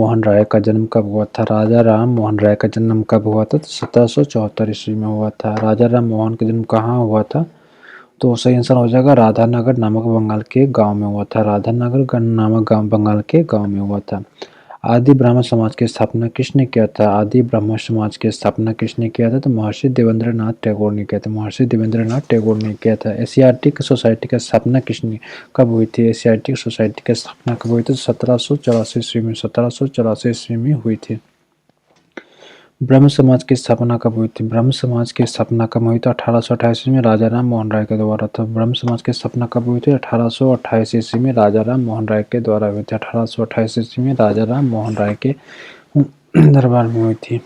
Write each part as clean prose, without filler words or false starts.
मोहन राय का जन्म कब हुआ था? राजा राम मोहन राय का जन्म कब हुआ था? तो 1774 ईस्वी में हुआ था। राजा राम मोहन का जन्म कहाँ हुआ था? तो सही आंसर हो जाएगा राधानगर नामक बंगाल के गांव में हुआ था। राधानगर नामक गांव बंगाल के गांव में हुआ था। आदि ब्राह्मण समाज की स्थापना किसने किया था? आदि ब्राह्मण समाज की स्थापना किसने किया था? तो महर्षि देवेंद्रनाथ टैगोर ने किया था। महर्षि देवेंद्रनाथ टैगोर ने किया था। एशियाटिक सोसाइटी की स्थापना किसने कब हुई थी? एशियाटिक सोसाइटी की स्थापना कब हुई थी? 1784 ईस्वी में। 1784 ईस्वी में हुई थी। ब्रह्म समाज की स्थापना कब हुई थी? ब्रह्म समाज की स्थापना कब हुई थी? 1828 में राजा राम मोहन राय के द्वारा था। ब्रह्म समाज की स्थापना कब हुई थी? 1828 ईस्वी में राजा राम मोहन राय के द्वारा हुई थी। 1828 ईस्वी में राजा राम मोहन राय के दरबार में हुई थी।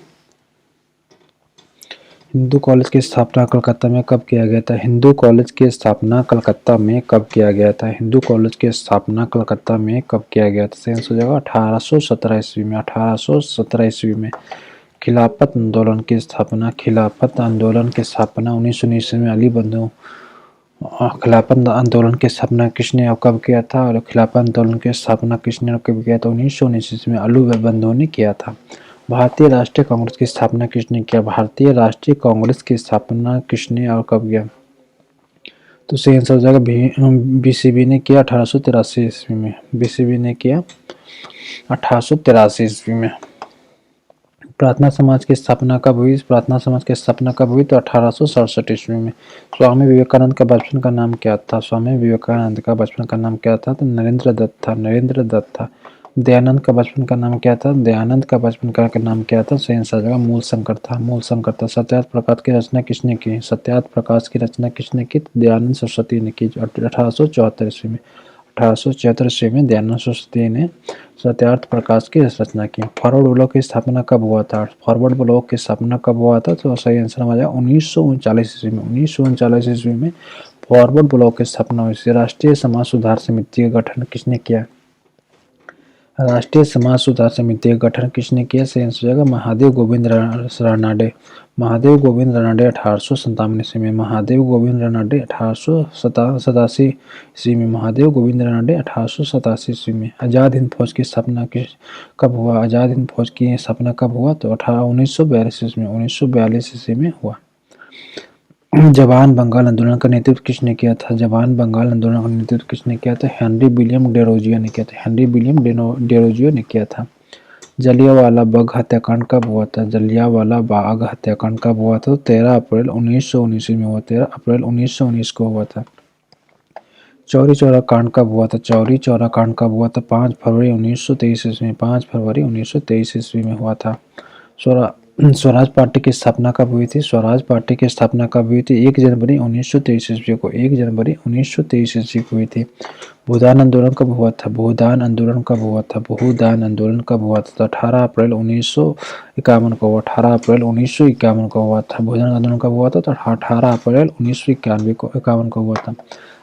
हिंदू कॉलेज की स्थापना कलकत्ता में कब किया गया था? हिंदू कॉलेज की स्थापना कलकत्ता में कब किया गया था? हिंदू कॉलेज की स्थापना कलकत्ता में कब किया गया था? सही आंसर हो जाएगा 1817 ईस्वी में। 1817 ईस्वी में। खिलाफत आंदोलन की स्थापना 1919 में अली बंधु खिलाफत आंदोलन की स्थापना किसने और कब किया था? और खिलाफत आंदोलन की स्थापना किसने और कब किया था? 1919 में अली बंधु ने किया था। भारतीय राष्ट्रीय कांग्रेस की स्थापना किसने किया? भारतीय राष्ट्रीय कांग्रेस की स्थापना किसने और कब किया? तो सही आंसर हो जाएगा बीसीबी ने किया 1883 ईस्वी में। बीसीबी ने किया 1883 ईस्वी में। प्रार्थना समाज की स्थापना कब हुई? प्रार्थना समाज की स्थापना कब हुई? तो 1867 ईस्वी में। स्वामी विवेकानंद का बचपन का नाम क्या था? स्वामी विवेकानंद का बचपन का नाम क्या था? तो नरेंद्र दत्त था। नरेंद्र दत्त था। दयानंद का बचपन का नाम क्या था? दयानंद का बचपन का नाम क्या था? सही आंसर जगह मूल शंकर था। मूल शंकर था। सत्यार्थ प्रकाश की रचना किसने की? सत्यार्थ प्रकाश की रचना किसने की? दयानंद सरस्वती ने की 1874 ईस्वी में। 1874 ईस्वी में दयानंद सरस्वती ने सत्यार्थ प्रकाश की रचना की। फॉरवर्ड ब्लॉक की स्थापना कब हुआ था? फॉरवर्ड ब्लॉक की स्थापना कब हुआ था? तो सही आंसर आ जाएगा 1939 ईस्वी में। 1939 ईस्वी में फॉरवर्ड ब्लॉक की स्थापना हुई थी। राष्ट्रीय समाज सुधार समिति का गठन किसने किया? राष्ट्रीय समाज सुधार समिति का गठन किसने किया? सही आंसर हो जाएगा महादेव गोविंद रानडे। महादेव गोविंद रानडे 1857 ईस्वी में। महादेव गोविंद रानडे 1887 ईस्वी में। महादेव गोविंद रानडे 1887 ईस्वी में। आजाद हिंद फौज की स्थापना कब हुआ? आजाद हिंद फौज की स्थापना कब हुआ? तो 1942 ईस्वी में। 1942 ईस्वी में हुआ। जवान बंगाल आंदोलन का नेतृत्व किसने किया था? जवान बंगाल आंदोलन का नेतृत्व किसने किया था? हेनरी विलियम डेरोजियो ने किया था। हेनरी विलियम डेरोजियो ने किया था। जलियांवाला बाग हत्याकांड कब हुआ था? जलियांवाला बाग हत्याकांड कब हुआ था? 13 अप्रैल 1919 में हुआ। 13 अप्रैल 1919 को हुआ था। चौरी चौरा कांड कब हुआ था? चौरी चौरा कांड कब हुआ था? 5 फरवरी 1923 ईस्वी में। 5 फरवरी 1923 ईस्वी में हुआ था। स्वराज पार्टी की स्थापना कब हुई थी? स्वराज पार्टी की स्थापना कब हुई थी? 1 जनवरी 1923 ईस्वी को। 1 जनवरी 1923 ईस्वी को हुई थी। भूदान आंदोलन कब हुआ था? भूदान आंदोलन कब हुआ था? भूदान आंदोलन कब हुआ था? तो 18 अप्रैल 1951 को हुआ। 18 अप्रैल 1951 को हुआ था। भूदान आंदोलन कब हुआ था? तो 18 अप्रैल 1951 को हुआ था।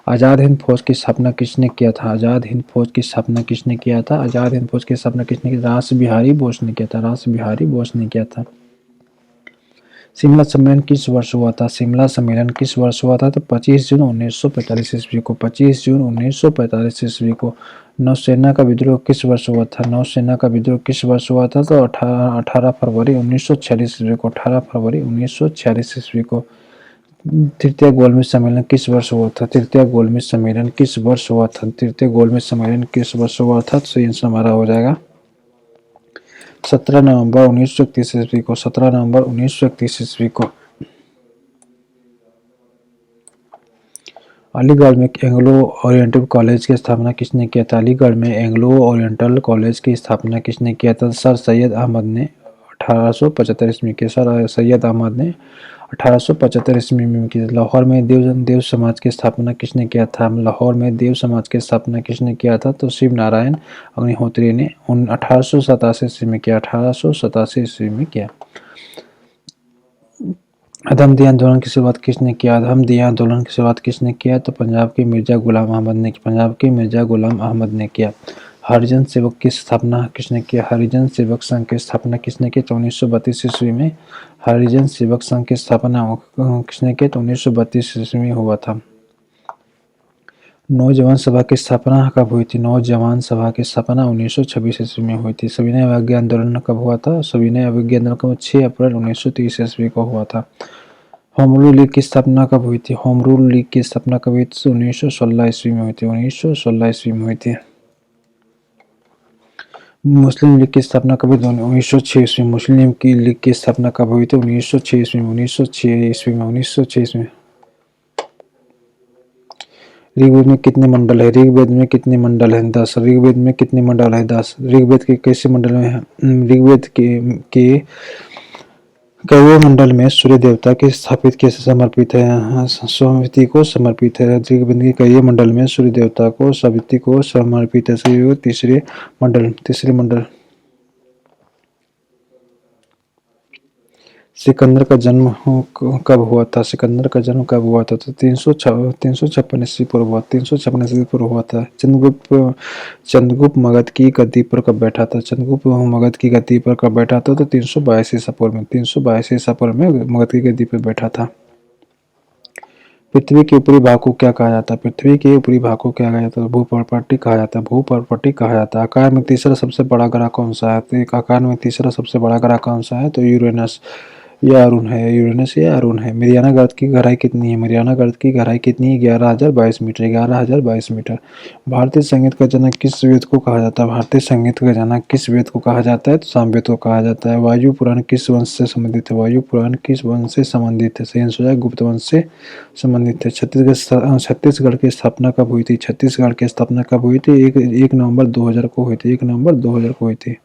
आज़ाद हिंद फौज की स्थापना किसने किया था? आज़ाद हिंद फौज की स्थापना किसने किया था? आज़ाद हिंद फौज की स्थापना किसने की? रास बिहारी बोस ने किया था। रास बिहारी बोस ने किया था। शिमला सम्मेलन किस वर्ष हुआ था? शिमला सम्मेलन किस वर्ष हुआ था? तो 25 जून 1945 ईस्वी को। 25 जून 1945 ईस्वी को। नौसेना का विद्रोह किस वर्ष हुआ था? नौसेना का विद्रोह किस वर्ष हुआ था? तो 18 फरवरी 1946 ईस्वी को। 18 फरवरी 1946 ईस्वी को। तृतीय गोलमेज सम्मेलन किस वर्ष हुआ था? तृतीय गोलमेज सम्मेलन किस वर्ष हुआ था? तृतीय गोलमेज सम्मेलन किस वर्ष हुआ था? तो आंसर हमारा हो जाएगा 17 नवंबर 1931 ईस्वी को। 17 नवंबर 1931 ईस्वी को। अलीगढ़ में एंग्लो ओरिएंटल कॉलेज की स्थापना किसने किया था? अलीगढ़ में एंग्लो ओरिएंटल कॉलेज की स्थापना किसने किया था? सर सैयद अहमद ने 1875 ईस्वी के। सर सैयद अहमद ने 1875 ईस्वी में की। लाहौर में देव समाज की स्थापना किसने किया था? लाहौर में देव समाज की स्थापना किसने किया था? तो शिव नारायण अग्निहोत्री ने 1887 ईस्वी में किया। 1887 ईस्वी में किया। अदमदीया आंदोलन की शुरुआत किसने किया? अदमदीया आंदोलन की शुरुआत किसने किया? तो पंजाब के मिर्जा गुलाम अहमद ने। पंजाब के मिर्जा गुलाम अहमद ने किया। हरिजन सेवक की स्थापना किसने किया? हरिजन सेवक संघ की स्थापना किसने की? तो 1932 ईस्वी में हरिजन सेवक संघ की स्थापना किसने की? तो 1932 ईस्वी में हुआ था। नौजवान सभा की स्थापना कब हुई थी? नौजवान सभा की स्थापना 1926 ईस्वी में हुई थी। सविनय अवज्ञा आंदोलन कब हुआ था? सविनय अवज्ञा आंदोलन 6 अप्रैल 1930 ईस्वी को हुआ था। होम रूल लीग की स्थापना कब हुई थी? होम रूल लीग की स्थापना कब हुई थी? 1916 ईस्वी में हुई थी। 1916 ईस्वी में हुई थी। मुस्लिम लीग की स्थापना कब हुई थी? 1906 ईस्वी में। मुस्लिम की लीग की स्थापना कब हुई थी? 1906 ईस्वी में। 1906 ईस्वी में। 1906 ईस्वी में। ऋग्वेद में कितने मंडल है? ऋग्वेद में कितने मंडल हैं? 10। ऋग्वेद में कितने मंडल है? 10। ऋग्वेद के कैसे मंडल में है? ऋग्वेद के कौवे मंडल में सूर्य देवता के स्थापित कैसे समर्पित है? सविति को समर्पित है। ऋग्वेद के कई मंडल में सूर्य देवता को सविति को समर्पित है। तीसरे मंडल। सिकंदर का जन्म कब हुआ था? सिकंदर का जन्म कब हुआ था? तो 356 ईस्वी पूर्व हुआ। 356 ईस्वी पूर्व हुआ था। चंद्रगुप्त मगध की गद्दी पर कब बैठा था? चंद्रगुप्त मगध की गद्दी पर कब बैठा था? तो 322 ईसा पूर्व में। 322 ईसा पूर्व में मगध की गद्दी पर बैठा था। पृथ्वी के ऊपरी भाग को क्या कहा जाता है? पृथ्वी के ऊपरी भाग को क्या कहा जाता है? भूपर्पट्टी कहा जाता है। भूपर्पट्टी कहा जाता है। आकार में तीसरा सबसे बड़ा ग्रह कौन सा है? तो एक आकार में तीसरा सबसे बड़ा ग्रह कौन सा है? तो यूरेनस या अरुण है। यूरेनस या अरुण है। mariana गर्त की गहराई कितनी है? mariana गर्त की गहराई कितनी है? 11,022 मीटर। 11,022 मीटर। भारतीय संगीत का जनक किस वेद को कहा जाता है? भारतीय संगीत का जनक किस वेद को कहा जाता है? तो सामवेद को कहा जाता है। वायु पुराण किस वंश से संबंधित है? वायु पुराण किस वंश से संबंधित है? सही आंसर है गुप्त वंश से संबंधित है। छत्तीसगढ़ की स्थापना कब हुई थी? छत्तीसगढ़ की स्थापना कब हुई थी? 1 नवंबर 2000 को हुई थी। 1 नवंबर 2000 को हुई थी।